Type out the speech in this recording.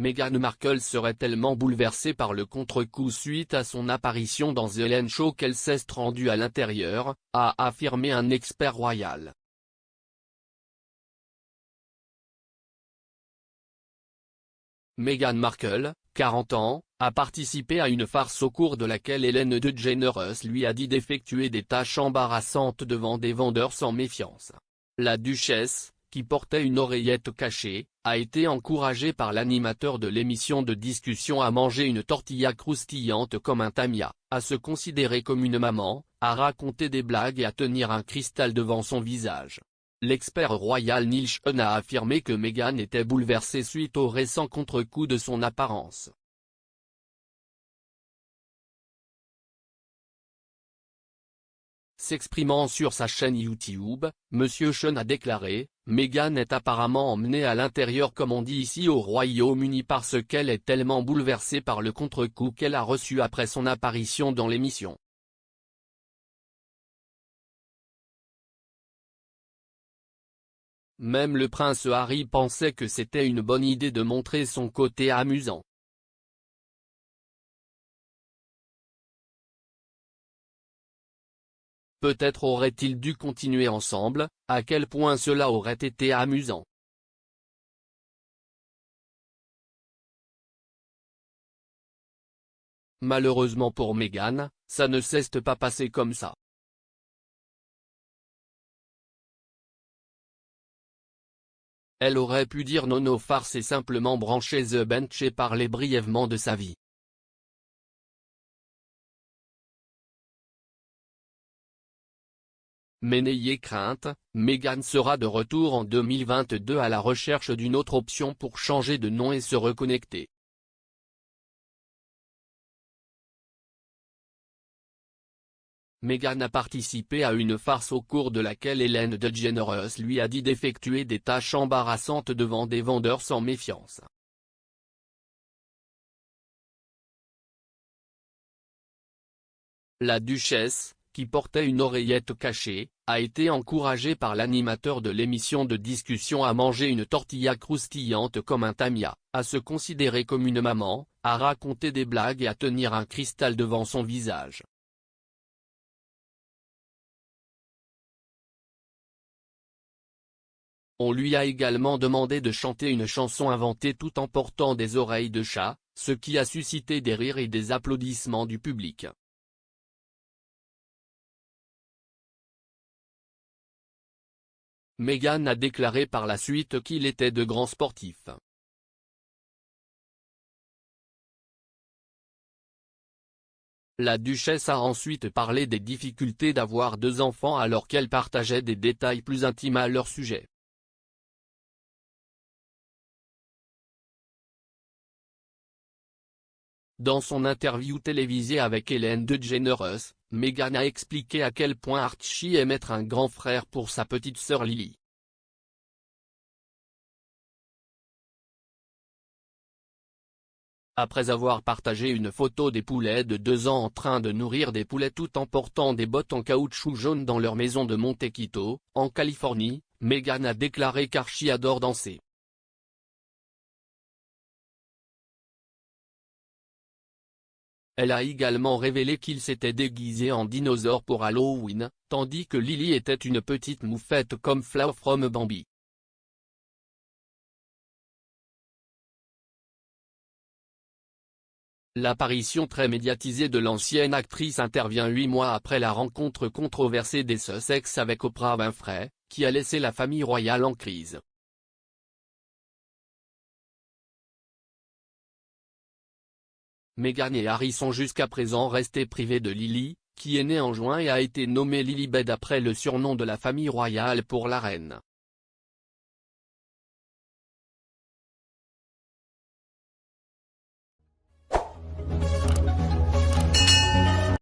Meghan Markle serait tellement bouleversée par le contre-coup suite à son apparition dans The Ellen Show qu'elle s'est rendue à l'intérieur, a affirmé un expert royal. Meghan Markle, 40 ans, a participé à une farce au cours de laquelle Ellen DeGeneres lui a dit d'effectuer des tâches embarrassantes devant des vendeurs sans méfiance. La duchesse, qui portait une oreillette cachée, a été encouragée par l'animateur de l'émission de discussion à manger une tortilla croustillante comme un tamia, à se considérer comme une maman, à raconter des blagues et à tenir un cristal devant son visage. L'expert royal Neil Sean a affirmé que Meghan était bouleversée suite au récent contre-coup de son apparence. S'exprimant sur sa chaîne YouTube, M. Sean a déclaré « Meghan est apparemment emmenée à l'intérieur comme on dit ici au Royaume-Uni parce qu'elle est tellement bouleversée par le contre-coup qu'elle a reçu après son apparition dans l'émission. Même le prince Harry pensait que c'était une bonne idée de montrer son côté amusant. Peut-être auraient-ils dû continuer ensemble, à quel point cela aurait été amusant. Malheureusement pour Meghan, ça ne s'est pas passé comme ça. Elle aurait pu dire non aux farces et simplement brancher The Bench et parler brièvement de sa vie. Mais n'ayez crainte, Meghan sera de retour en 2022 à la recherche d'une autre option pour changer de nom et se reconnecter. Meghan a participé à une farce au cours de laquelle Ellen DeGeneres lui a dit d'effectuer des tâches embarrassantes devant des vendeurs sans méfiance. La duchesse, qui portait une oreillette cachée, a été encouragée par l'animateur de l'émission de discussion à manger une tortilla croustillante comme un tamia, à se considérer comme une maman, à raconter des blagues et à tenir un cristal devant son visage. On lui a également demandé de chanter une chanson inventée tout en portant des oreilles de chat, ce qui a suscité des rires et des applaudissements du public. Meghan a déclaré par la suite qu'il était de grands sportifs. La duchesse a ensuite parlé des difficultés d'avoir 2 enfants alors qu'elle partageait des détails plus intimes à leur sujet. Dans son interview télévisée avec Ellen DeGeneres, Meghan a expliqué à quel point Archie aime être un grand frère pour sa petite sœur Lily. Après avoir partagé une photo des poulets de 2 ans en train de nourrir des poulets tout en portant des bottes en caoutchouc jaune dans leur maison de Montecito, en Californie, Meghan a déclaré qu'Archie adore danser. Elle a également révélé qu'il s'était déguisé en dinosaure pour Halloween, tandis que Lily était une petite moufette comme Flaw from Bambi. L'apparition très médiatisée de l'ancienne actrice intervient 8 mois après la rencontre controversée des Sussex avec Oprah Winfrey, qui a laissé la famille royale en crise. Meghan et Harry sont jusqu'à présent restés privés de Lily, qui est née en juin et a été nommée Lilibet d'après le surnom de la famille royale pour la reine.